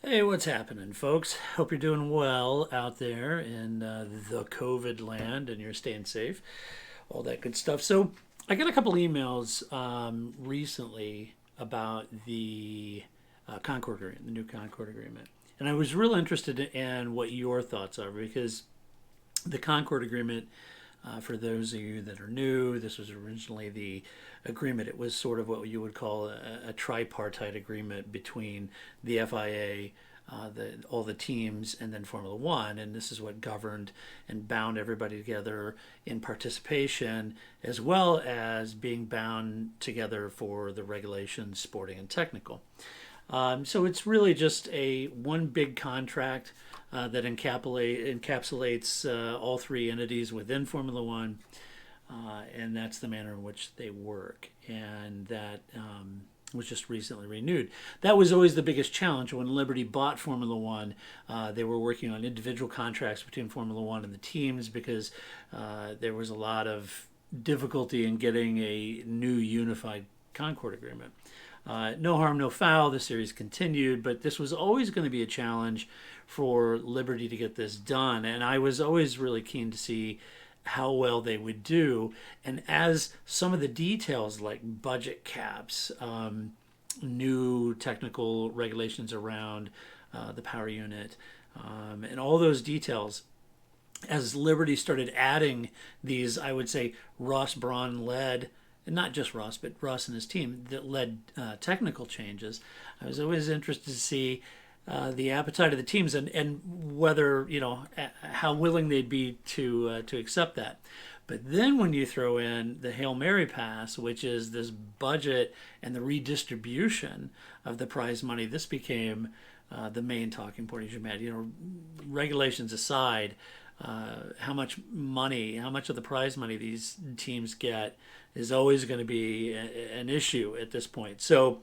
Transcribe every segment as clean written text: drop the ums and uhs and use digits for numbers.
Hey, what's happening, folks? Hope you're doing well out there in the COVID land and you're staying safe, all that good stuff. So, I got a couple emails recently about the Concord Agreement, the new Concord Agreement. And I was real interested in what your thoughts are because the Concord Agreement, for those of you that are new, this was originally the agreement. It was sort of what you would call a tripartite agreement between the FIA, all the teams, and then Formula One. And this is what governed and bound everybody together in participation, as well as being bound together for the regulations, sporting and technical. So it's really just a one big contract that encapsulates all three entities within Formula One, and that's the manner in which they work. And that was just recently renewed. That was always the biggest challenge when Liberty bought Formula One. They were working on individual contracts between Formula One and the teams because there was a lot of difficulty in getting a new unified Concord agreement. No harm, no foul. The series continued, but this was always going to be a challenge for Liberty to get this done. And I was always really keen to see how well they would do. And as some of the details like budget caps, new technical regulations around the power unit, and all those details, as Liberty started adding these, I would say, Ross Braun led, and not just Ross, but Ross and his team that led technical changes. I was always interested to see the appetite of the teams and whether, how willing they'd be to accept that. But then when you throw in the Hail Mary pass, which is this budget and the redistribution of the prize money, this became the main talking point, as you imagine. Regulations aside, how much money, how much of the prize money these teams get is always going to be an issue at this point. So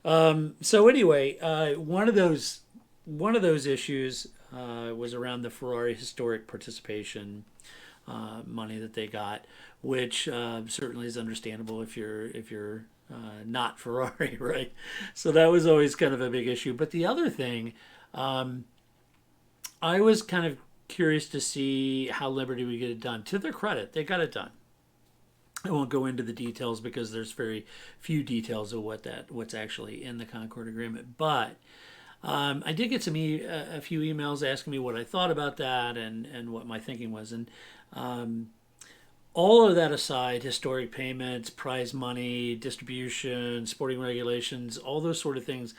anyway, one of those issues was around the Ferrari historic participation money that they got, which certainly is understandable if you're not Ferrari, right? So that was always kind of a big issue. But the other thing, I was kind of curious to see how Liberty would get it done. To their credit, they got it done. I won't go into the details because there's very few details of what's actually in the Concord Agreement. But I did get a few emails asking me what I thought about that and what my thinking was. And all of that aside, historic payments, prize money, distribution, sporting regulations, all those sort of things,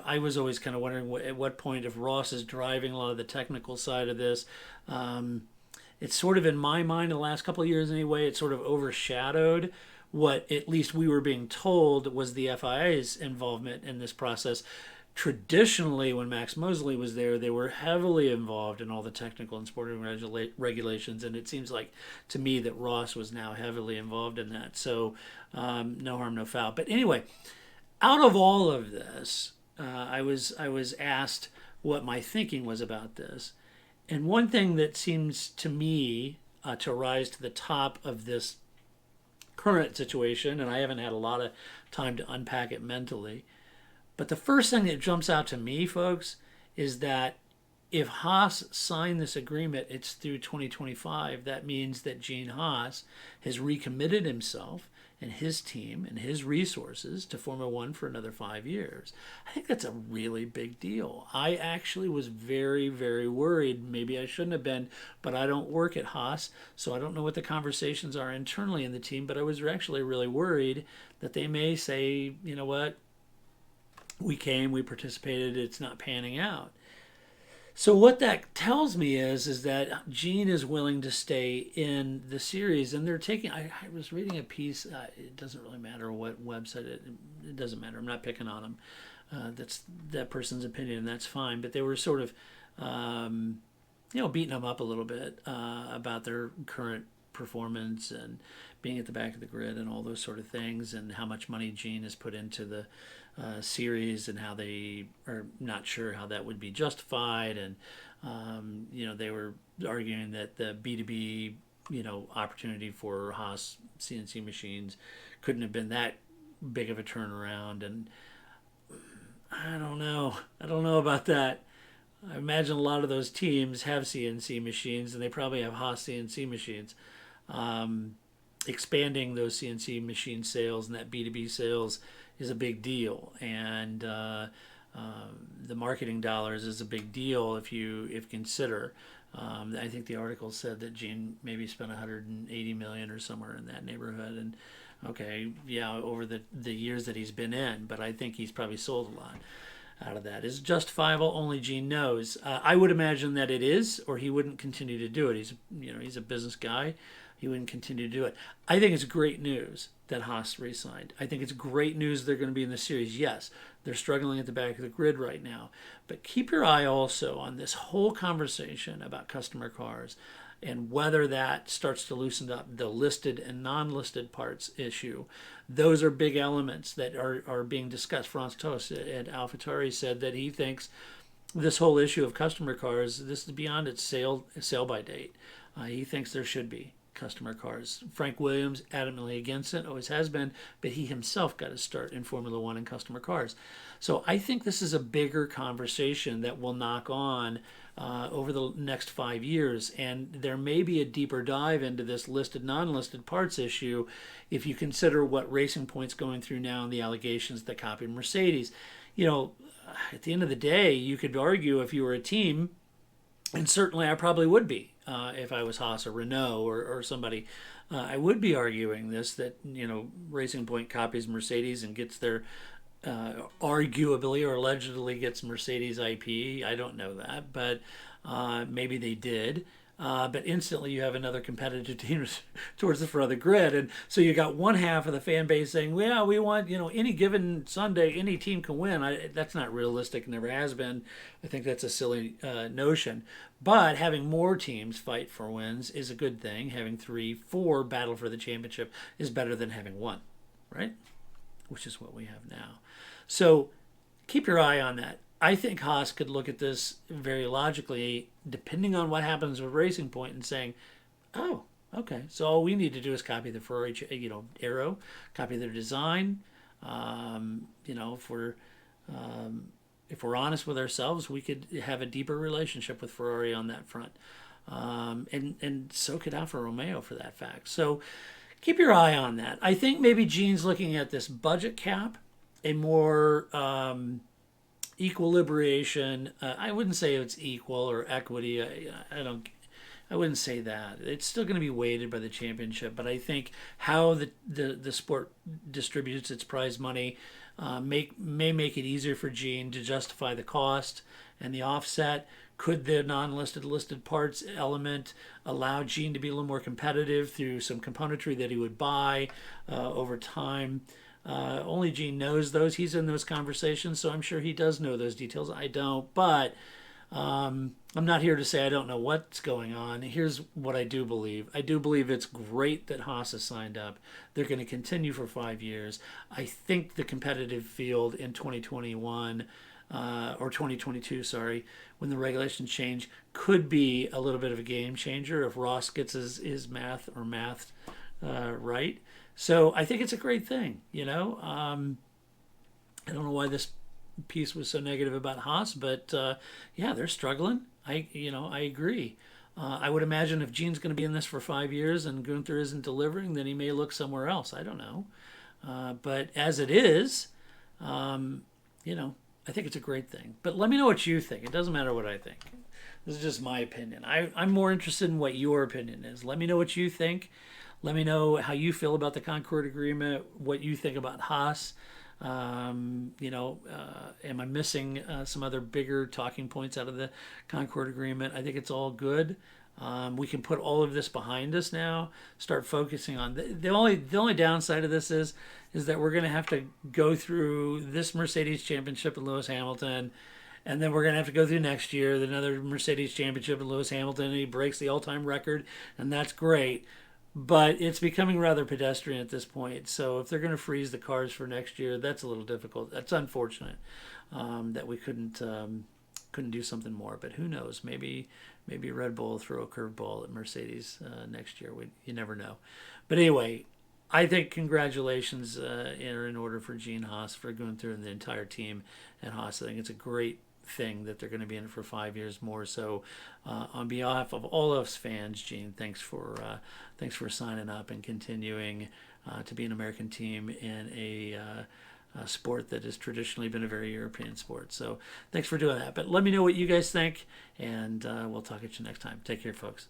I was always kind of wondering at what point, if Ross is driving a lot of the technical side of this. It's sort of, in my mind, the last couple of years anyway, it sort of overshadowed what at least we were being told was the FIA's involvement in this process. Traditionally, when Max Mosley was there, they were heavily involved in all the technical and sporting regulations, and it seems like to me that Ross was now heavily involved in that. So, no harm, no foul. But anyway, out of all of this, I was asked what my thinking was about this, and one thing that seems to me to rise to the top of this current situation, and I haven't had a lot of time to unpack it mentally, but the first thing that jumps out to me, folks, is that if Haas signed this agreement, it's through 2025. That means that Gene Haas has recommitted himself and his team and his resources to Formula One for another 5 years. I think that's a really big deal. I actually was very, very worried. Maybe I shouldn't have been, but I don't work at Haas, so I don't know what the conversations are internally in the team, but I was actually really worried that they may say, you know what, we participated, it's not panning out. So what that tells me is that Gene is willing to stay in the series, and they're taking. I was reading a piece. It doesn't really matter what website it doesn't matter. I'm not picking on them. That's that person's opinion, and that's fine. But they were sort of, beating them up a little bit about their current performance and being at the back of the grid and all those sort of things, and how much money Gene has put into the series, and how they are not sure how that would be justified. And they were arguing that the B2B opportunity for Haas CNC machines couldn't have been that big of a turnaround. And I don't know. I don't know about that. I imagine a lot of those teams have CNC machines, and they probably have Haas CNC machines. Um, Expanding those CNC machine sales and that B2B sales is a big deal, and the marketing dollars is a big deal if consider. I think the article said that Gene maybe spent 180 million or somewhere in that neighborhood, and okay, yeah, over the years that he's been in, but I think he's probably sold a lot out of that. Is it justifiable? Only Gene knows. I would imagine that it is, or he wouldn't continue to do it. He's a business guy. He wouldn't continue to do it. I think it's great news that Haas re-signed. I think it's great news they're going to be in the series. Yes, they're struggling at the back of the grid right now, but keep your eye also on this whole conversation about customer cars and whether that starts to loosen up the listed and non-listed parts issue. Those are big elements that are being discussed. Franz Tost at AlphaTauri said that he thinks this whole issue of customer cars, this is beyond its sale by date. He thinks there should be customer cars. Frank Williams adamantly against it, always has been, but he himself got his start in Formula One and customer cars. So I think this is a bigger conversation that will knock on over the next 5 years, and there may be a deeper dive into this listed, non-listed parts issue if you consider what Racing Point's going through now and the allegations that copied Mercedes. At the end of the day, you could argue if you were a team, and certainly I probably would be if I was Haas or Renault or somebody. I would be arguing this, that Racing Point copies Mercedes and gets their arguably or allegedly gets Mercedes IP. I don't know that, but maybe they did. But instantly you have another competitive team towards the front of the grid. And so you got one half of the fan base saying, well, we want, any given Sunday, any team can win. That's not realistic, never has been. I think that's a silly notion. But having more teams fight for wins is a good thing. Having 3, 4 battle for the championship is better than having one, right? Which is what we have now. So keep your eye on that. I think Haas could look at this very logically, depending on what happens with Racing Point, and saying, "Oh, okay, so all we need to do is copy the Ferrari, Aero, copy their design. If we're honest with ourselves, we could have a deeper relationship with Ferrari on that front, and so could Alfa Romeo for that fact. So keep your eye on that. I think maybe Gene's looking at this budget cap, a more equilibration. I wouldn't say it's equal or equity. I wouldn't say that. It's still going to be weighted by the championship, but I think how the sport distributes its prize money may make it easier for Gene to justify the cost and the offset. Could the non-listed listed parts element allow Gene to be a little more competitive through some componentry that he would buy over time? Only Gene knows those. He's in those conversations, so I'm sure he does know those details. I don't, but I'm not here to say I don't know what's going on. Here's what I do believe. I do believe it's great that Haas has signed up. They're going to continue for 5 years. I think the competitive field in 2021 or 2022, sorry, when the regulations change, could be a little bit of a game changer if Ross gets his math right. So I think it's a great thing, I don't know why this piece was so negative about Haas, but yeah, they're struggling. I agree. I would imagine if Gene's going to be in this for 5 years and Gunther isn't delivering, then he may look somewhere else. I don't know. But as it is, I think it's a great thing. But let me know what you think. It doesn't matter what I think. This is just my opinion. I'm more interested in what your opinion is. Let me know what you think. Let me know how you feel about the Concord Agreement, what you think about Haas. Am I missing some other bigger talking points out of the Concord Agreement? I think it's all good. We can put all of this behind us now. Start focusing on the only downside of this is that we're going to have to go through this Mercedes Championship with Lewis Hamilton, and then we're going to have to go through next year another Mercedes Championship with Lewis Hamilton, and he breaks the all-time record, and that's great. But it's becoming rather pedestrian at this point. So if they're going to freeze the cars for next year, that's a little difficult. That's unfortunate that we couldn't do something more. But who knows? Maybe Red Bull will throw a curveball at Mercedes next year. You never know. But anyway, I think congratulations are in order for Gene Haas for going through and the entire team at Haas. I think it's a great thing that they're going to be in it for 5 years more. So, on behalf of all of us fans, Gene, thanks for signing up and continuing to be an American team in a sport that has traditionally been a very European sport. So, thanks for doing that. But let me know what you guys think, and we'll talk at you next time. Take care, folks.